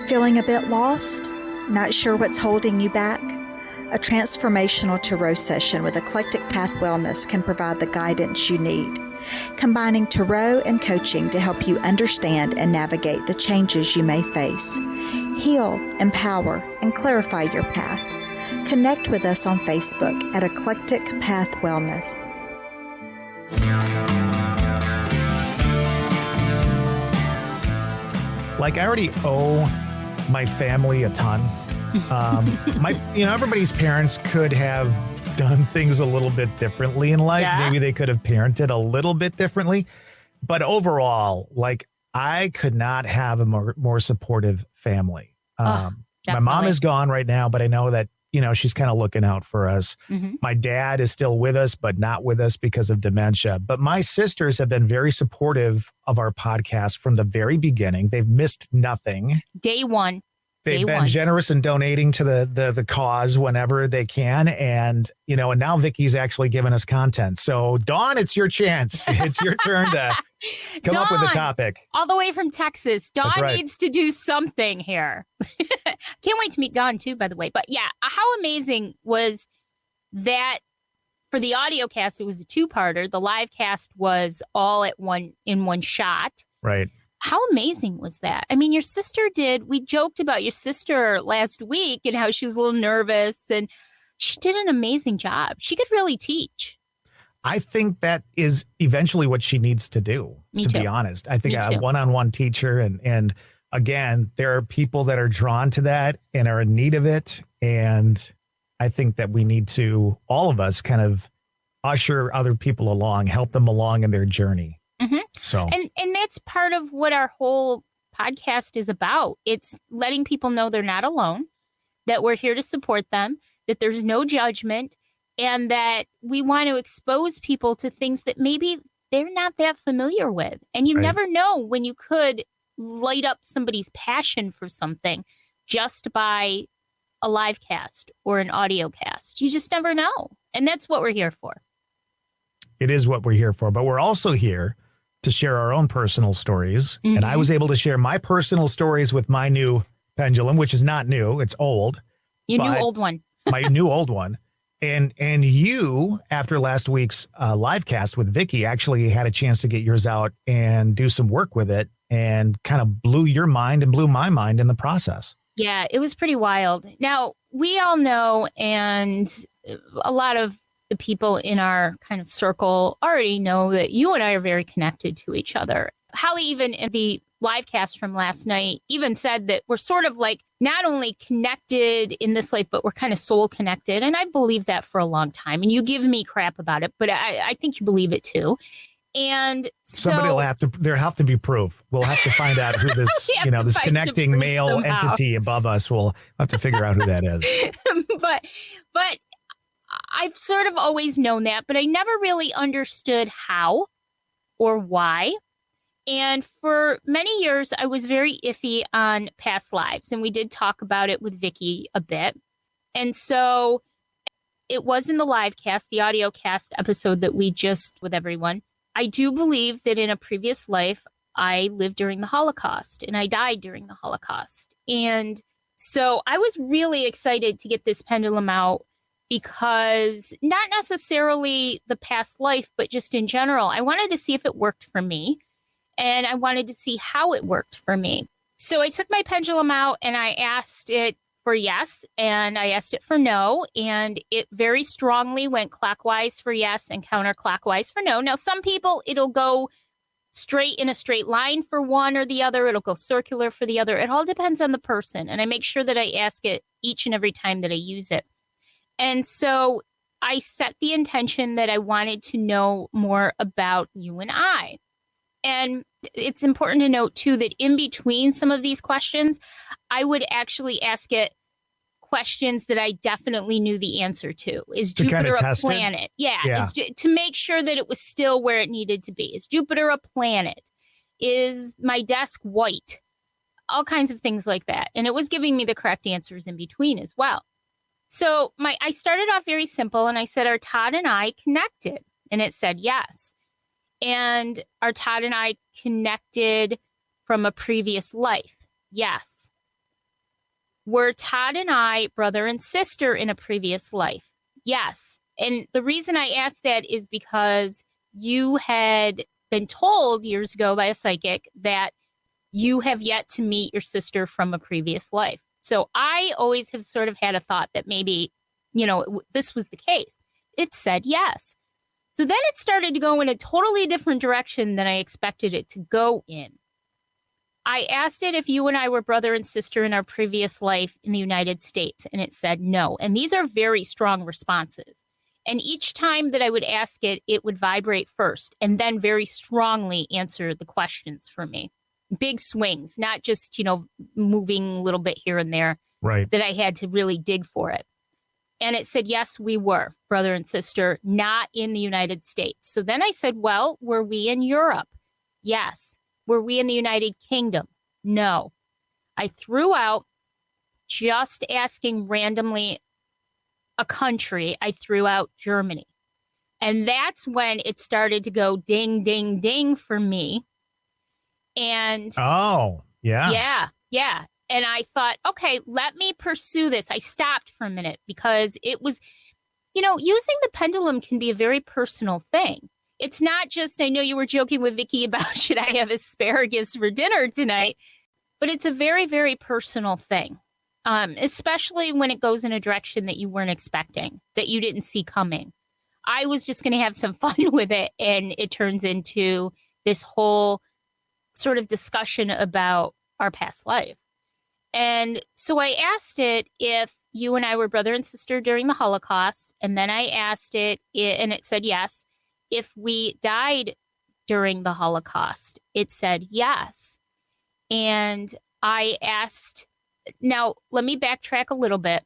Feeling a bit lost? Not sure what's holding you back? A transformational tarot session with Eclectic Path Wellness can provide the guidance you need, combining tarot and coaching to help you understand and navigate the changes you may face. Heal, empower, and clarify your path. Connect with us on Facebook at Eclectic Path Wellness. Like, I already owe my family a ton. Everybody's parents could have done things a little bit differently in life. Yeah. Maybe they could have parented a little bit differently. But overall, like, I could not have a more supportive family. My mom is gone right now, but I know that, she's kind of looking out for us. Mm-hmm. My dad is still with us, but not with us because of dementia. But my sisters have been very supportive of our podcast from the very beginning. They've missed nothing. Day one. They've been generous in donating to the cause whenever they can. And, and now Vicki's actually given us content. So, Dawn, it's your chance. It's your turn to come up with a topic. All the way from Texas. Dawn needs to do something here. Can't wait to meet Dawn, too, by the way. But yeah, how amazing was that for the audio cast? It was a two-parter. The live cast was all in one shot. Right. How amazing was that? I mean, your sister we joked about your sister last week and how she was a little nervous, and she did an amazing job. She could really teach. I think that is eventually what she needs to do, be honest. I think a one-on-one teacher. And again, there are people that are drawn to that and are in need of it. And I think that we need to, all of us, kind of usher other people along, help them along in their journey. Mm-hmm. So, and that's part of what our whole podcast is about. It's letting people know they're not alone, that we're here to support them, that there's no judgment, and that we want to expose people to things that maybe they're not that familiar with. And you never know when you could light up somebody's passion for something just by a live cast or an audio cast. You just never know. And that's what we're here for. It is what we're here for. But we're also here to share our own personal stories. Mm-hmm. And I was able to share my personal stories with my new pendulum, which is not new. It's old. Your new old one. My new old one. And you, after last week's live cast with Vicki, actually had a chance to get yours out and do some work with it, and kind of blew your mind and blew my mind in the process. Yeah, it was pretty wild. Now, we all know, and a lot of the people in our kind of circle already know, that you and I are very connected to each other. Holly, even in the live cast from last night, even said that we're sort of like not only connected in this life, but we're kind of soul connected. And I believe that for a long time. And you give me crap about it, but I think you believe it too. And somebody will there have to be proof. We'll have to find out who this, this connecting male entity above us. We'll have to figure out who that is. But I've sort of always known that, but I never really understood how or why. And for many years, I was very iffy on past lives. And we did talk about it with Vicki a bit. And so it was in the live cast, the audio cast episode that we just with everyone. I do believe that in a previous life, I lived during the Holocaust and I died during the Holocaust. And so I was really excited to get this pendulum out, because not necessarily the past life, but just in general, I wanted to see if it worked for me. And I wanted to see how it worked for me. So I took my pendulum out and I asked it for yes, and I asked it for no, and it very strongly went clockwise for yes and counterclockwise for no. Now, some people, it'll go straight in a straight line for one or the other. It'll go circular for the other. It all depends on the person, and I make sure that I ask it each and every time that I use it. And so I set the intention that I wanted to know more about you and I. And it's important to note, too, that in between some of these questions, I would actually ask it questions that I definitely knew the answer to. Is Jupiter a planet? Yeah. To make sure that it was still where it needed to be. Is Jupiter a planet? Is my desk white? All kinds of things like that. And it was giving me the correct answers in between as well. So I started off very simple, and I said, are Todd and I connected? And it said yes. And are Todd and I connected from a previous life? Yes. Were Todd and I brother and sister in a previous life? Yes. And the reason I asked that is because you had been told years ago by a psychic that you have yet to meet your sister from a previous life. So I always have sort of had a thought that maybe, this was the case. It said yes. So then it started to go in a totally different direction than I expected it to go in. I asked it if you and I were brother and sister in our previous life in the United States, and it said no. And these are very strong responses. And each time that I would ask it, it would vibrate first and then very strongly answer the questions for me. Big swings, not just, moving a little bit here and there. Right. That I had to really dig for it. And it said, yes, we were brother and sister, not in the United States. So then I said, well, were we in Europe? Yes. Were we in the United Kingdom? No. I threw out, just asking randomly a country, I threw out Germany. And that's when it started to go ding, ding, ding for me. And oh, yeah. Yeah. And I thought, okay, let me pursue this. I stopped for a minute because it was, using the pendulum can be a very personal thing. It's not just, I know you were joking with Vicki about should I have asparagus for dinner tonight, but it's a very, very personal thing, especially when it goes in a direction that you weren't expecting, that you didn't see coming. I was just going to have some fun with it, and it turns into this whole sort of discussion about our past life. And so I asked it if you and I were brother and sister during the Holocaust. And then I asked it, and it said yes. If we died during the Holocaust, it said yes. And I asked, now let me backtrack a little bit.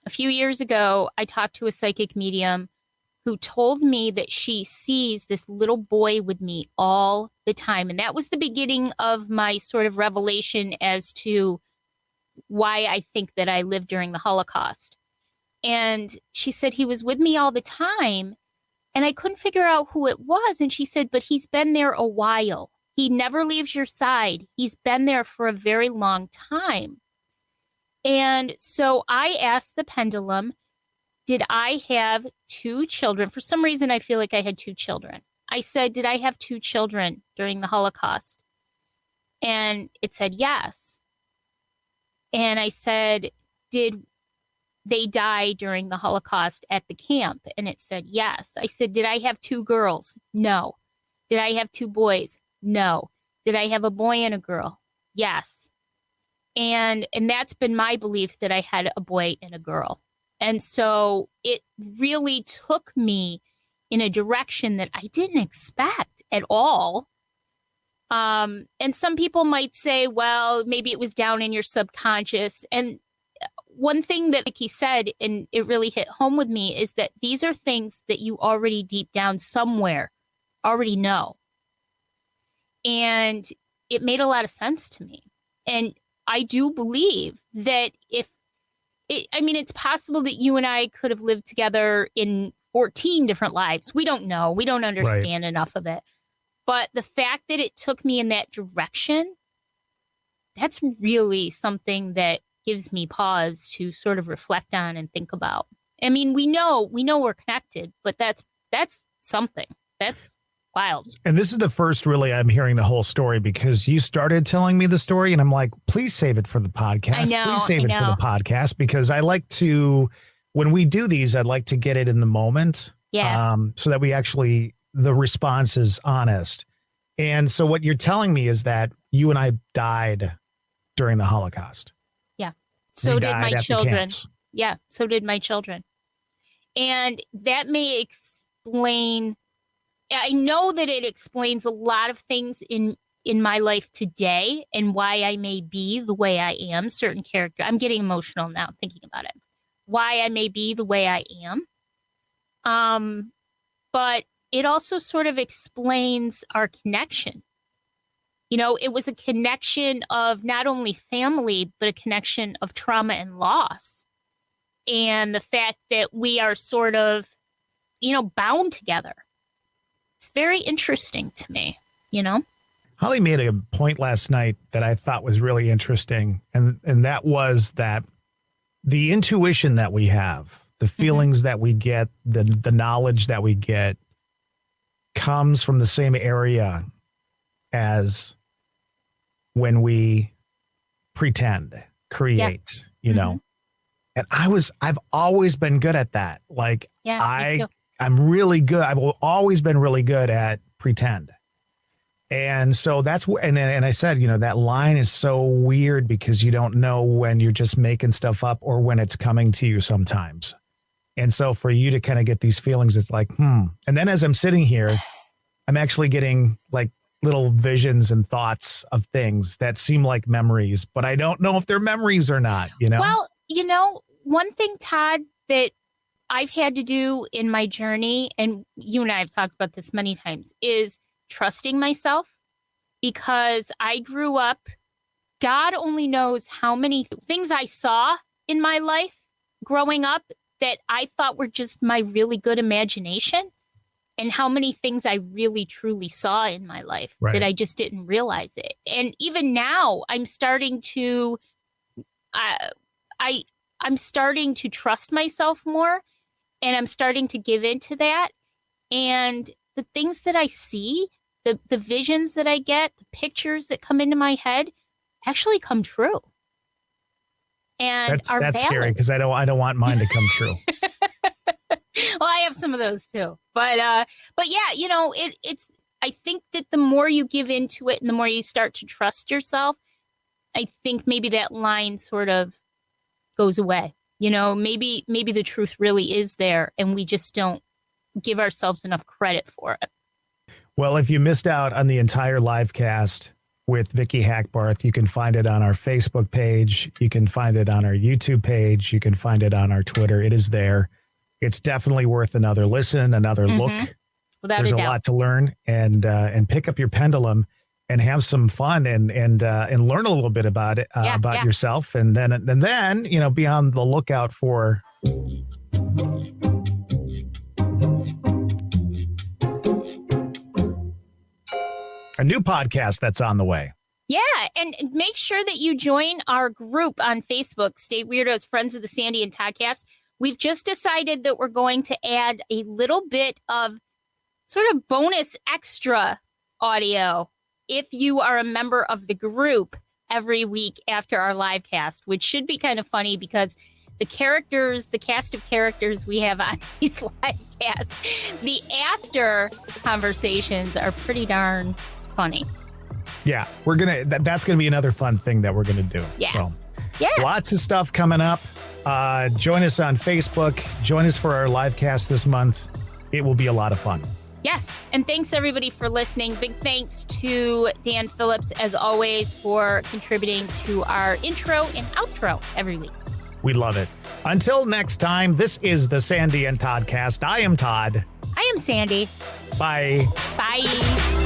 A few years ago, I talked to a psychic medium who told me that she sees this little boy with me all the time. And that was the beginning of my sort of revelation as to why I think that I lived during the Holocaust. And she said he was with me all the time, and I couldn't figure out who it was. And she said, but he's been there a while. He never leaves your side. He's been there for a very long time. And so I asked the pendulum, did I have 2 children? For some reason, I feel like I had 2 children. I said, did I have 2 children during the Holocaust? And it said yes. And I said, did they die during the Holocaust at the camp? And it said yes. I said, did I have 2 girls? No. Did I have 2 boys? No. Did I have a boy and a girl? Yes. And that's been my belief, that I had a boy and a girl. And so it really took me in a direction that I didn't expect at all. And some people might say, well, maybe it was down in your subconscious. And one thing that Vicki said, and it really hit home with me, is that these are things that you already deep down somewhere already know. And it made a lot of sense to me. And I do believe that it's possible that you and I could have lived together in 14 different lives. We don't know. We don't understand enough of it. But the fact that it took me in that direction, that's really something that gives me pause to sort of reflect on and think about. I mean, we know we're connected, but that's something. That's wild. And this is the first really I'm hearing the whole story, because you started telling me the story and I'm like, please save it for the podcast. I know, please save it for the podcast, because I like to, when we do these, I'd like to get it in the moment. Yeah. So that we actually, the response is honest. And so what you're telling me is that you and I died during the Holocaust. Yeah. So did my children. Camps. Yeah. So did my children. And that may explain, I know that it explains a lot of things in my life today and why I may be the way I am. Certain character. I'm getting emotional now thinking about it. Why I may be the way I am. But it also sort of explains our connection. You know, it was a connection of not only family, but a connection of trauma and loss. And the fact that we are sort of, you know, bound together. It's very interesting to me, you know? Holly made a point last night that I thought was really interesting. And that was that the intuition that we have, the feelings that we get, the knowledge that we get comes from the same area as when we pretend, create, you know? And I've always been good at that. Like I'm really good. I've always been really good at pretend. And so that's and I said, you know, that line is so weird because you don't know when you're just making stuff up or when it's coming to you sometimes. And so for you to kind of get these feelings, it's like, And then as I'm sitting here, I'm actually getting like little visions and thoughts of things that seem like memories, but I don't know if they're memories or not, you know? Well, you know, one thing, Todd, that I've had to do in my journey, and you and I have talked about this many times, is trusting myself, because I grew up, God only knows how many things I saw in my life growing up that I thought were just my really good imagination, and how many things I really truly saw in my life that I just didn't realize it. And even now I'm starting to, I'm starting to trust myself more, and I'm starting to give into that. And the things that I see, the visions that I get, the pictures that come into my head actually come true. And that's scary, because I don't want mine to come true. Well, I have some of those too, but yeah, you know, it's, I think that the more you give into it and the more you start to trust yourself, I think maybe that line sort of goes away. You know, maybe the truth really is there and we just don't give ourselves enough credit for it. Well, if you missed out on the entire live cast with Vicki Hackbarth, you can find it on our Facebook page. You can find it on our YouTube page. You can find it on our Twitter. It is there. It's definitely worth another listen, another look. There's a lot to learn, and pick up your pendulum and have some fun and learn a little bit about it, about yourself. And then, you know, be on the lookout for a new podcast that's on the way. Yeah, and make sure that you join our group on Facebook, Stay Weirdos, Friends of the Sandy and Toddcast. We've just decided that we're going to add a little bit of sort of bonus extra audio if you are a member of the group every week after our live cast, which should be kind of funny because the cast of characters we have on these live casts, the after conversations are pretty darn funny. Yeah, that's gonna be another fun thing that we're gonna do. Yeah. So yeah, lots of stuff coming up. Join us on Facebook. Join us for our live cast this month. It will be a lot of fun. Yes. And thanks everybody for listening. Big thanks to Dan Phillips, as always, for contributing to our intro and outro every week. We love it. Until next time, this is the Sandy and Toddcast. I am Todd. I am Sandy. Bye. Bye.